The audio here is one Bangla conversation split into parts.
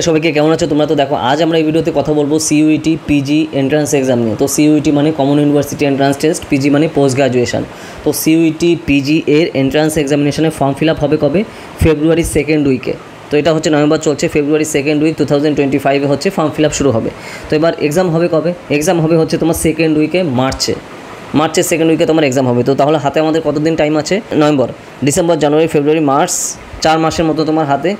সবাইকে কেমন আছো তোমরা? তো দেখো আজ আমরা এই ভিডিওতে কথা বলবো সিইউইটি পিজি এন্ট্রান্স এক্সাম নিয়ে। তো সিইউইটি মানে common university entrance test, PG মানে পোস্ট গ্রাজুয়েশন। তো সিইউইটি পিজি এর এন্ট্রান্স এক্সামিনেশনের ফর্ম ফিল আপ হবে কবে? ফেব্রুয়ারি সেকেন্ড উইকে। তো এটা হচ্ছে নভেম্বর চলছে, ফেব্রুয়ারি সেকেন্ড উইক 2025 হচ্ছে ফর্ম ফিল আপ শুরু হবে। তো এবার এক্সাম হবে কবে? এক্সাম হবে হচ্ছে তোমার সেকেন্ড উইকে মার্চের সেকেন্ড উইকে তোমার এক্সাম হবে। তো তাহলে হাতে আমাদের কতদিন টাইম আছে? নভেম্বর, ডিসেম্বর, জানুয়ারি, ফেব্রুয়ারি, মার্চ, 4 মাসের মতো তোমার হাতে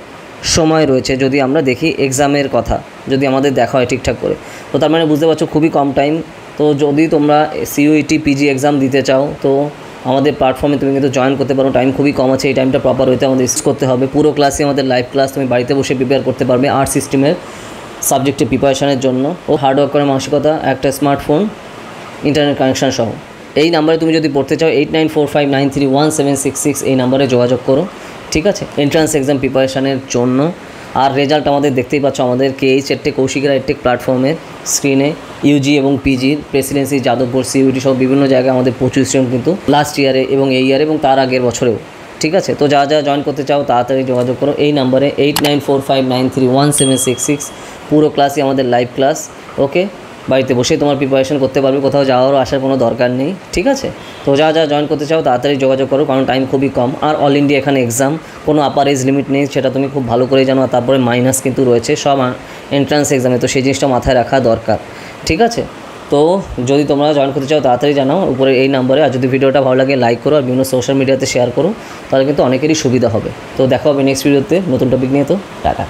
সময় রয়েছে যদি আমরা দেখি এক্সামের কথা, যদি আমাদের দেখা হয় ঠিকঠাক করে। তো তার মানে বুঝতে পারছো খুবই কম টাইম। তো যদি তোমরা সিইউইটি পিজি এক্সাম দিতে চাও তো আমাদের প্ল্যাটফর্মে তুমি কিন্তু জয়েন করতে পারো। টাইম খুবই কম আছে, এই টাইমটা প্রপার হইতে আমাদের ইউজ করতে হবে। পুরো ক্লাসে আমাদের লাইভ ক্লাস, তুমি বাড়িতে বসে প্রিপেয়ার করতে পারবে আর্টস স্ট্রিমের সাবজেক্টে প্রিপারেশনের জন্য। ও হার্ডওয়ার্ক করার মানসিকতা, একটা স্মার্টফোন, ইন্টারনেট কানেকশান সহ। এই নাম্বারে তুমি যদি পড়তে চাও 8945931766 এই নাম্বারে যোগাযোগ করো, ঠিক আছে, এন্ট্রান্স এক্সাম প্রিপারেশানের জন্য। আর রেজাল্ট আমাদের দেখতেই পাচ্ছ আমাদের KH EdTech, কৌশিকেরা EdTech প্ল্যাটফর্মের স্ক্রিনে। ইউজি এবং পিজির প্রেসিডেন্সি, যাদবপুর, সিইউটি সব বিভিন্ন জায়গায় আমাদের প্রচুর স্টুডেন্ট কিন্তু লাস্ট ইয়ারে এবং এই ইয়ারে এবং তার আগের বছরেও, ঠিক আছে। তো যা জয়েন করতে চাও তাড়াতাড়ি যোগাযোগ করো এই নাম্বারে 8945931766। পুরো ক্লাসই আমাদের লাইভ ক্লাস, ওকে। বাড়িতে বসে তোমার প্রিপারেশন করতে পারবে, কোথাও যাওয়ারও আসার কোনো দরকার নেই, ঠিক আছে। তো যা জয়েন করতে চাও তাড়াতাড়ি যোগাযোগ করো, কারণ টাইম খুবই কম। আর অল ইন্ডিয়া এখানে এক্সাম, কোনো আপার এজ লিমিট নেই, সেটা তুমি খুব ভালো করে জানো। আর তারপরে মাইনাস কিন্তু রয়েছে সব এন্ট্রান্স এক্সামে, তো সেই জিনিসটা মাথায় রাখা দরকার, ঠিক আছে। তো যদি তোমরা জয়েন করতে চাও তাড়াতাড়ি জানাও উপরে এই নাম্বারে। আর যদি ভিডিওটা ভালো লাগে লাইক করো আর বিভিন্ন সোশ্যাল মিডিয়াতে শেয়ার করো, তাহলে কিন্তু অনেকেরই সুবিধা হবে। তো দেখা হবে নেক্সট ভিডিওতে নতুন টপিক নিয়ে। তো টাটা।